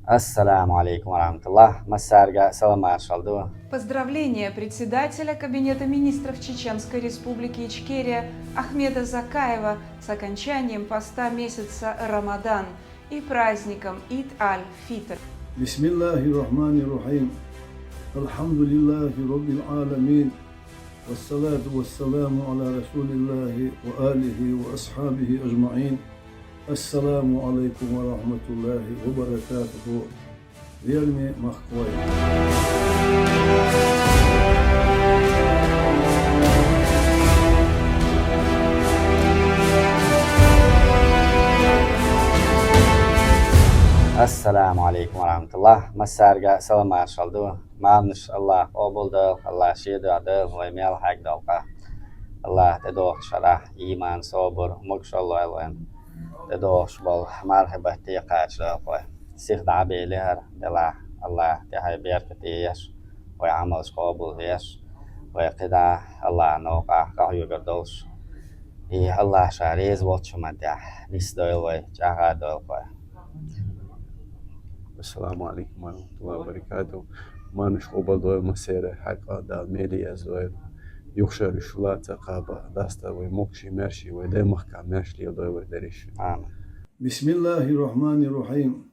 Ассаламу алейкум ва Массарга саламат шалду. Поздравления председателя Кабинета министров Чеченской Республики Ичкерия Ахмеда Закаева с окончанием поста месяца Рамадан и праздником Ид-аль-Фитр. Бисмиллахир-рахманир-рахим. Алхамдулиллахи Rabbil аламин. Вассалату вассаламу аля Расулиллахи ва алихи ва асхабихи ажмаин. Ассаламу алейкум ва рахматуллахи ва баракатуху. Верми махквай. Ассаламу алейкум ва Массарга саламат шалду. Мамниш Аллах обулда, Аллах шиедада, ваймел хагдалка. Аллах тедох шарах, иман, собр, мукшалла алван. تدوش بال مرحبا تيقاش لاقوي سيخ دعبي لهر دلا الله تهاي بيركتيش ويعمل قابل فيش ويقدا الله نوقع قهيو قردوش إيه الله شاريز واتش مدح نسدويل وي جاها دويل وي. السلام عليكم ورحمة الله وبركاته. ما نشقوبل دويل مسيرة حقا دا ميديا زويل يخشر شلات قابا داستا ويموكشي مرشي ويدي مخكا مرشي ليدوي ويدريش. آمين. بسم الله الرحمن الرحيم.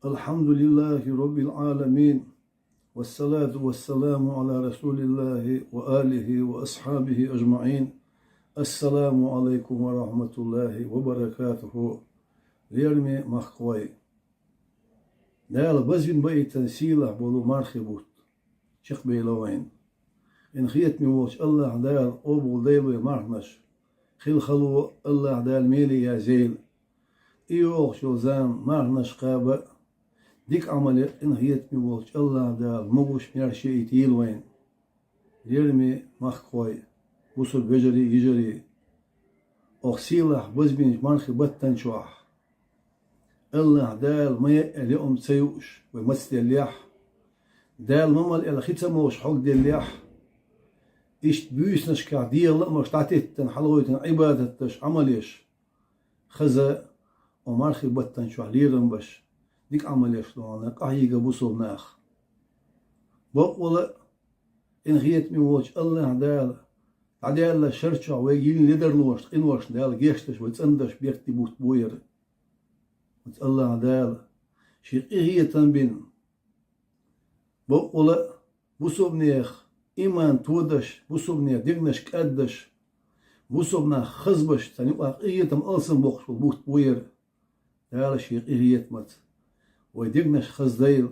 الحمد لله رب العالمين والصلاة والسلام على رسول الله وآله وأصحابه أجمعين. السلام عليكم ورحمة الله وبركاته. ليرمي مخوي دال بزين بيتن سيلة بولو مرخبوت شق بيلوين إن خيت ميوش الله دال أبو ديلو مرنش خيل خلو الله دال ميلي يا زيل إيوه شو زان مرنش قابة ديك عملي إن خيت ميوش الله دال مغوش ميرشي إتيل وين يرمي مخكوي وصل بجري يجري أخسيلة بزبين مرخي بطن شوح الله دال ما اليوم تسيوش ومسل اليح دال ممل إلى ختموش حق دي اليح إشت بيسنش كعدي الله مرشتعتتن حلويتن عبادتش عمليش خزا ومرخي بطن شو عليرن بش ديك عمليش لوانا قايقة بوصل ناخ بقولا إن غيت ميوش الله دال عدال الله شرشع ويجيل ندر نوش إنوش دال جيشتش ويتسندش بيكتي بوت بوير الله دال شيء إيه تنبين بقولا بوصل إيمان تودش بوصبني دينش كأدش بوصبنا خزبش تاني وقية تم ألسن بوخش بوت بوير دال شيء إيه مت ويدينش خزديل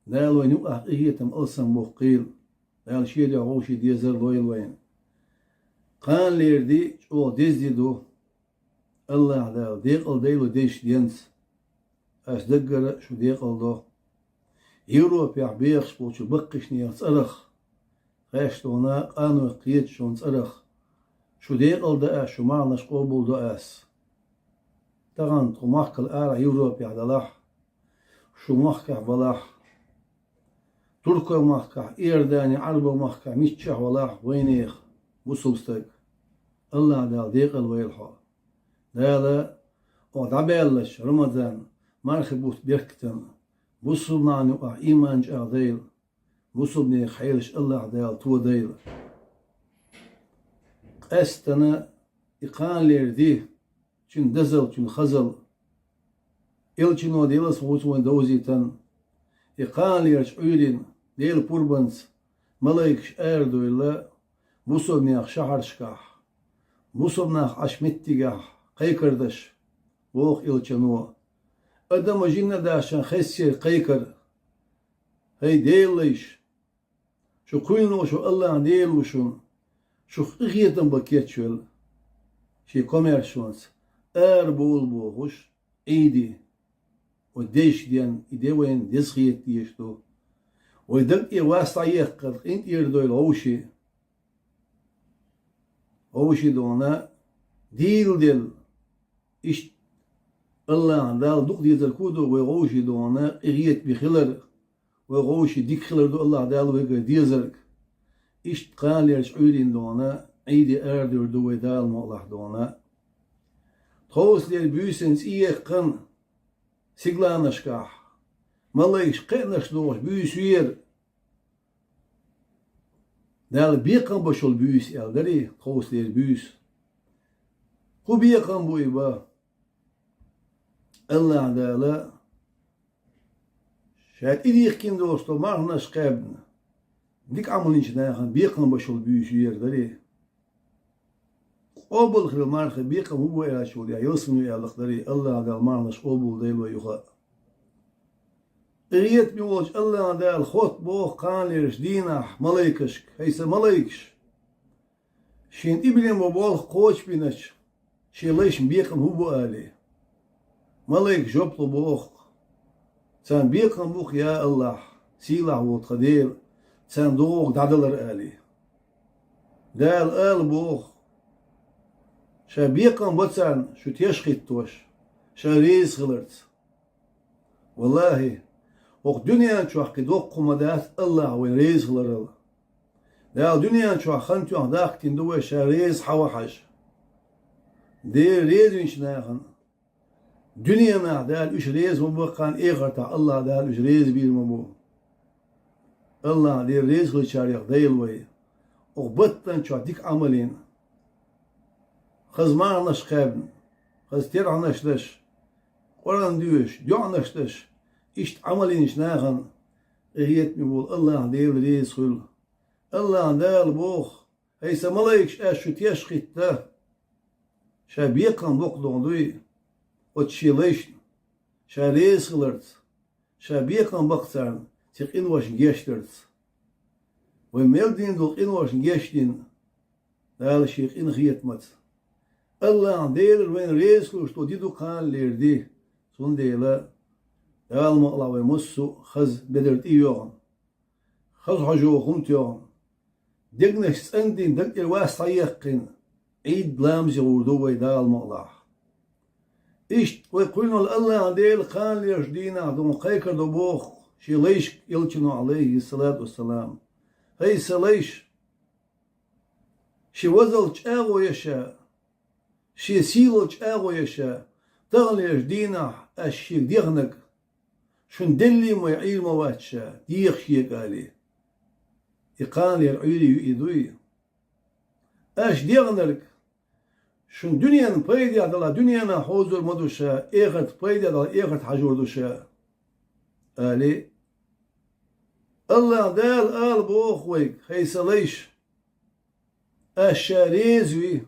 دال وينو قية تم ألسن بوقيل دال شيء يعوشي ديزر لويل وين قان ليردي أو ديز دو الله دال ديقل ديلو ديش دينس أصدقر شو ديقل دو يوروب يعبيخش بوشو بقشني يصرخ غاشتونا قانو قيت شون صرخ شو ديقل دا شو معناش قوبل دا اس تغان تو محكل آرا يوروب يعدلاح شو محكح بلاح تركو محكح إيرداني عربو محكح ميتشح ولاح وينيخ بوصلستك الله دال ديقل ويلحو دالا او دعبالش رمضان مرخبوت بيركتن بوصلنا نقع إيمان جاغديل وصلني خيرش الله دال تو ديل قستنا إقان ليردي چون دزل چون خزل إلچنو ديلس وچون دوزيتن إقان ليرش عيرين ديل پوربنس ملايكش اردو إلا وصلني شهرشكح وصلنا عشمتيگح قيكردش ووخ إلچنو أدم جنة داشن خسير قيكر هاي ديل ليش شو كوينو شو الله ديل وشون شو خيتن بكيت شول شي كوميرشونس بول بوغوش ايدي وديش ديان ايدي وين ديس خيت ديشتو ويدق اي واسطا يقر انت يردو الهوشي هوشي دونا ديل ايش الله دال دوق ديزر كودو ويغوشي دونا اغيت بخلر وغوشي ديك خلر دو الله دال ويغا ديزرك إشت قال يرش عيرين دونا عيدي أردر دو دال مولح دونا تخوص لير بيوسنس إيه قن سيغلانشكاح Malayks qenash doos büyüs yer. Dal biqan başol büyüs elderi qosler büyüs. Ku biqan bu iba. Allah dala şayet idikin dosto marnaş qabn. Dik amalin içinden biqan başol büyüs yerderi. Obul khil marx biqan bu ya şol ya yosunu yalaqdari Allah dal marnaş obul deyl ve yuha. Riyet mi olç Allah dal khot bo qanlerish dinah malaykış heyse malaykış. Şin iblim bu bol qoç binach. Şeleş biqan bu ali. Malayk joplu bo. Sen biqan bu ya Allah. Silah ve qadir. Sen doğuk dadalar ali. Dal al bu. Şabiqan batsan şu teşqit toş. Şariz qılırdı. Wallahi o dünyanın çok qidok qumadat Allah ve riz qılır. Dal dünyanın çok xantu daqtin duwa şariz hawahaj. De riz inşnahan. Dünyana dal üç riz bu qan eğarta Allah dal üç riz bir mu. Allah de riz qılçarıq deyil ve. O battan çok dik amalin. Kızmar naşkabn, kız ter anlaştış, Kur'an diyor, diyor anlaştış, işte amelin işnağın, ehiyet mi bul, Allah değil resul, Allah değil bu, heyse malayk şu teşkitte, şabiqan bokduğun duy, o çileş, şareys kılırd, şabiqan baksan, çık invaşın geçtird, ve meldin dok invaşın geçtin, dal şeyh in hiyetmet, Allah deyir ve reis kılıçtı didu kanlerdi. Son deyile yalma Allah ve musu khaz bedirt iyon. Khaz haju khumt yon. Digneş sendin dak irwas sayaqin. Eid lamzi urdu ve dalma Allah. İşt ve kulnu Allah deyil kanler dina dum qaykar do boh. Şileş yelçinu aleyhi salatu vesselam. Hey saleş. Şi wazal çago yaşa. Şi siloç ağoyşa tağler dina aşık diğnek şun delli mi ilma vaçça diğ şiye gali iqanler uyri yuduy aş diğnek şun dünyanın payda adala dünyana huzur maduşa eğat payda adala eğat hajurduşa ali Allah dal al bu khoyk heysaleş aşarizwi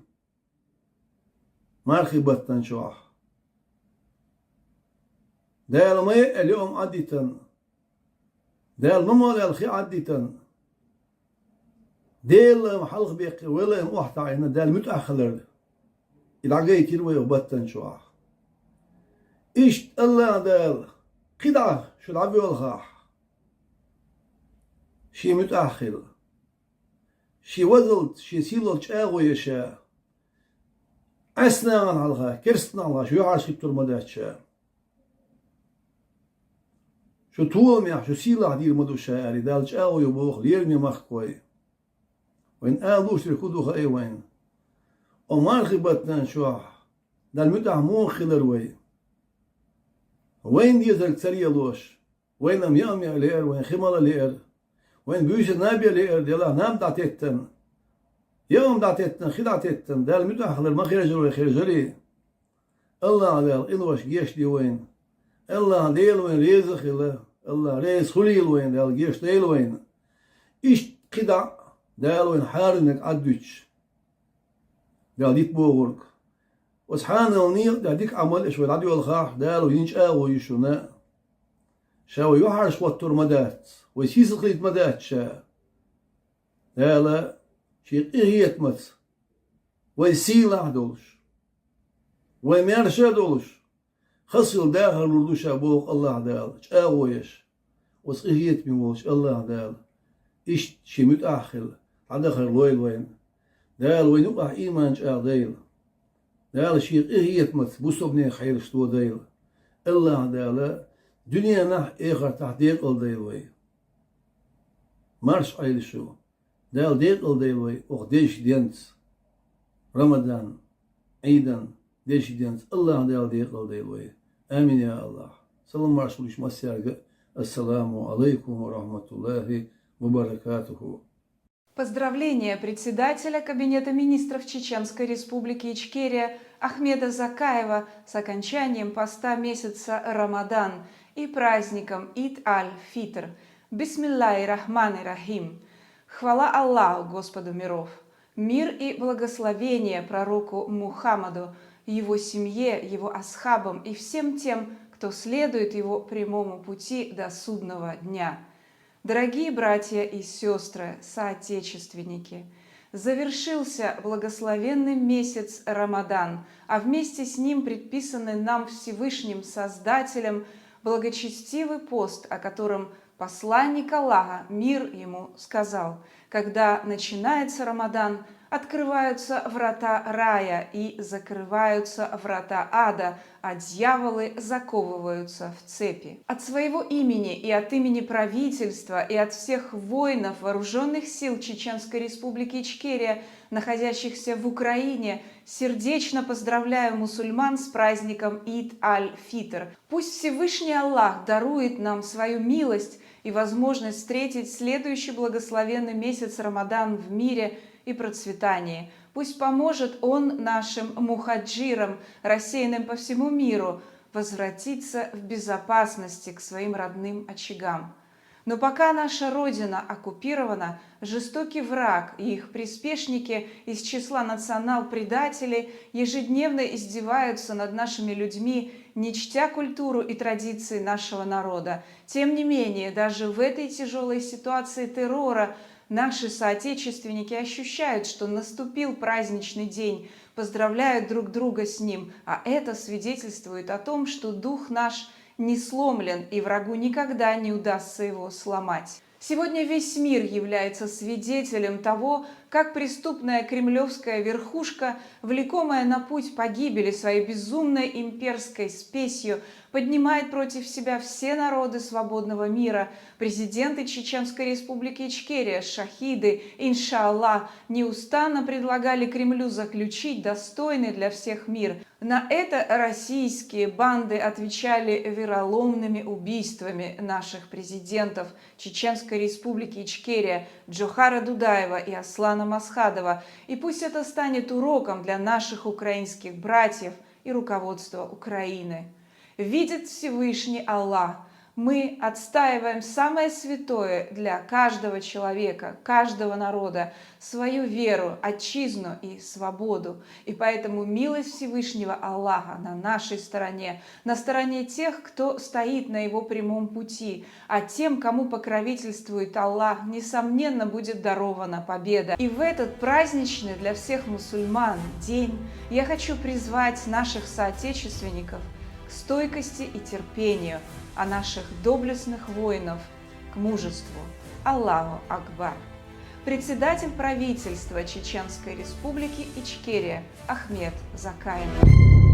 مرخبة شوح دال ما اليوم عديتا دال ماما دال خي عديتا دال محلق بيقي ولا محتى عنا دال متأخر العجاي تروي وبتن شوح إيش الله دال قدع شو العبي والخاح شي متأخر شي وزلت شي سيلت شاغو يشا Aslan alğa, kerstin alğa, şu yaşıp durmadıça. Şu tuğum ya, şu silah değil maduşa yani, dalç ağoyu boğ, lirmi mahkoy. Ve ağluş rikudu hayvan. O marhibattan şu, dal mütahmun khilar ve. وين ديزر تسرية لوش وين أم يأمي لير وين خمال لير وين بيوش نابي لير ديلا نام دعتتن يوم دعتتن خدعتتن دال متأخر ما خير جرو خير جري الله دال إلوش جيش دي وين الله ديل وين ريزخ الله ريز خليل وين دال جيش ديل وين إيش خدع دال وين حارنك عدوش دال ديت بوغرك وسبحان النيل ديك عمل إيش ولادي والخاح دال وينش ويشونا شاو يحرش وتر مدات ويسيس خليت مدات شا دال شيء إهيت مت ويسيلة دولش ويمرشة دولش خصل داخل لردوش أبوك الله دال أغويش وس إهيت ميوش الله دال إيش شي متأخر عدخل لويل وين دال وين يقع إيمان شاء ديل دال شيء إهيت مت بوسبني خير شتو ديل الله دال دنيا نح إخر تحديق الديل وي مرش عيل شو دال ديق الديل وي أخديش دينت رمضان عيدا ديش دينت الله دال ديق الديل وي آمين يا الله سلام مرش وليش مسيرك Ассаламу алейкум ва рахматуллахи ва баракатуху. Поздравления председателя Кабинета министров Чеченской Республики Ичкерия Ахмеда Закаева с окончанием поста месяца Рамадан и праздником Ид-аль-Фитр. Бисмиллахи-рахмани-рахим. Хвала Аллаху, Господу миров. Мир и благословение пророку Мухаммаду, его семье, его асхабам и всем тем, кто следует его прямому пути до судного дня. Дорогие братья и сестры, соотечественники, завершился благословенный месяц Рамадан, а вместе с ним предписанный нам Всевышним Создателем благочестивый пост, о котором посланник Аллаха, мир ему, сказал: когда начинается Рамадан, открываются врата рая и закрываются врата ада, а дьяволы заковываются в цепи. От своего имени и от имени правительства и от всех воинов вооруженных сил Чеченской Республики Ичкерия, находящихся в Украине, сердечно поздравляю мусульман с праздником Ид-аль-Фитр. Пусть Всевышний Аллах дарует нам свою милость и возможность встретить следующий благословенный месяц Рамадан в мире и процветании. Пусть поможет Он нашим мухаджирам, рассеянным по всему миру, возвратиться в безопасности к своим родным очагам. Но пока наша Родина оккупирована, жестокий враг и их приспешники из числа национал-предателей ежедневно издеваются над нашими людьми, не чтя культуру и традиции нашего народа. Тем не менее, даже в этой тяжелой ситуации террора наши соотечественники ощущают, что наступил праздничный день, поздравляют друг друга с ним, а это свидетельствует о том, что дух наш не сломлен, и врагу никогда не удастся его сломать. Сегодня весь мир является свидетелем того, как преступная кремлевская верхушка, влекомая на путь погибели своей безумной имперской спесью, поднимает против себя все народы свободного мира. Президенты Чеченской Республики Ичкерия, шахиды, иншаллах, неустанно предлагали Кремлю заключить достойный для всех мир. На это российские банды отвечали вероломными убийствами наших президентов Чеченской Республики Ичкерия Джохара Дудаева и Аслана Масхадова. И пусть это станет уроком для наших украинских братьев и руководства Украины. Видит Всевышний Аллах, мы отстаиваем самое святое для каждого человека, каждого народа, свою веру, отчизну и свободу. И поэтому милость Всевышнего Аллаха на нашей стороне, на стороне тех, кто стоит на его прямом пути, а тем, кому покровительствует Аллах, несомненно, будет дарована победа. И в этот праздничный для всех мусульман день я хочу призвать наших соотечественников к стойкости и терпению, а наших доблестных воинов к мужеству. Аллаху Акбар. Председатель правительства Чеченской Республики Ичкерия Ахмед Закаев.